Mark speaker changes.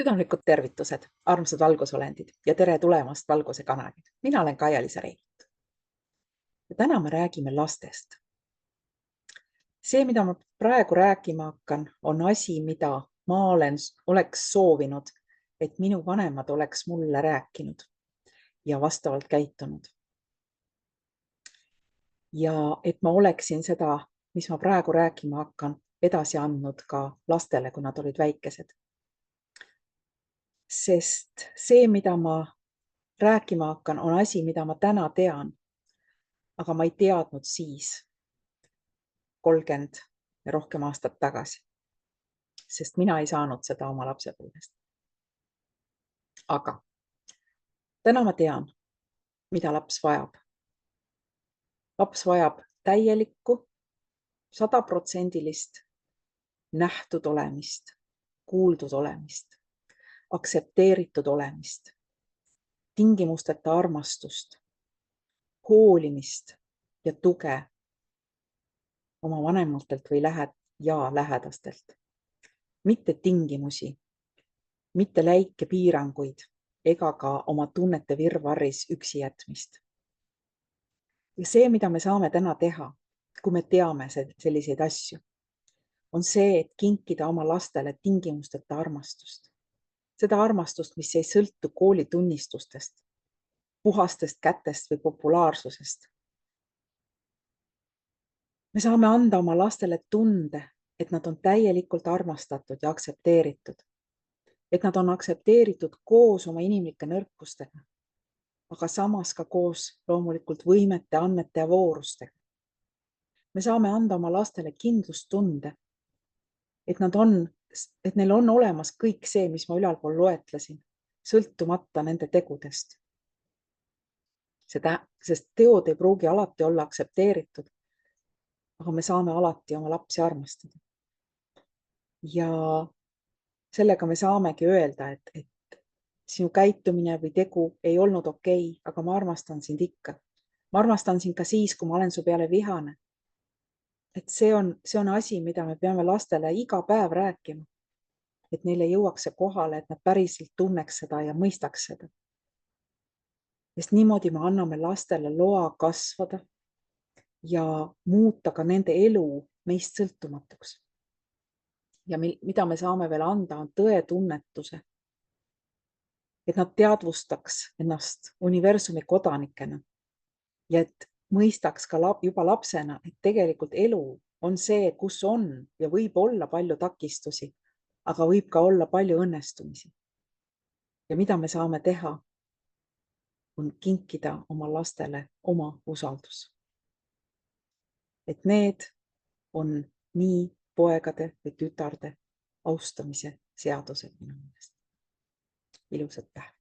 Speaker 1: Südamlikud tervitused, armsad valgusolendid ja tere tulemast Valguse kanalile. Mina olen Kaia-Liisa Reikut. Ja täna me räägime lastest. See, mida ma praegu rääkima hakkan, on asi, mida ma oleks soovinud, et minu vanemad oleks mulle rääkinud ja vastavalt käitunud. Ja et ma oleksin seda, mis ma praegu rääkima hakkan, edasi andnud ka lastele, kui nad olid väikesed. Sest see, mida ma rääkima hakkan, on asi, mida ma täna tean, aga ma ei teadnud siis 30 ja rohkem aastat tagasi, sest mina ei saanud seda oma lapsepõlvest. Aga täna ma tean, mida laps vajab. Laps vajab täielikku, 100% nähtud olemist, kuuldud olemist, aktsepteeritud olemist, tingimusteta armastust, hoolimist ja tuge oma vanematelt või lähedastelt. Mitte tingimusi, mitte läike piiranguid ega ka oma tunnete virvarris üksi jätmist. Ja see, mida me saame täna teha, kui me teame selliseid asju, on see, et kinkida oma lastele tingimusteta armastust. Seda armastust, mis ei sõltu koolitunnistustest, puhastest kätest või populaarsusest. Me saame anda oma lastele tunde, et nad on täielikult armastatud ja aktsepteeritud. Et nad on aktsepteeritud koos oma inimlike nõrkustega, aga samas ka koos loomulikult võimete, annete ja voorustega. Me saame anda oma lastele kindlustunde, et neil on olemas kõik see, mis ma ülalpool loetlesin, sõltumata nende tegudest. Sest teod ei pruugi alati olla aktsepteeritud, aga me saame alati oma lapsi armastada. Ja sellega me saamegi öelda, et sinu käitumine või tegu ei olnud okei, aga ma armastan sind ikka. Ma armastan sind ka siis, kui ma olen su peale vihane. Et see on asi, mida me peame lastele iga päev rääkima. Et neile jõuaks see kohale, et nad päriselt tunneks seda ja mõistaks seda. Sest niimoodi me anname lastele loa kasvada ja muuta ka nende elu meist sõltumatuks. Ja mida me saame veel anda, on tõetunnetuse. Et nad teadvustaks ennast universumi kodanikena ja et mõistaks ka juba lapsena, et tegelikult elu on see, kus on ja võib olla palju takistusi, aga võib ka olla palju õnnestumisi. Ja mida me saame teha, on kinkida oma lastele oma usaldus. Et need on nii poegade või tütarde austamise seadused minu meelest. Ilusat päeva!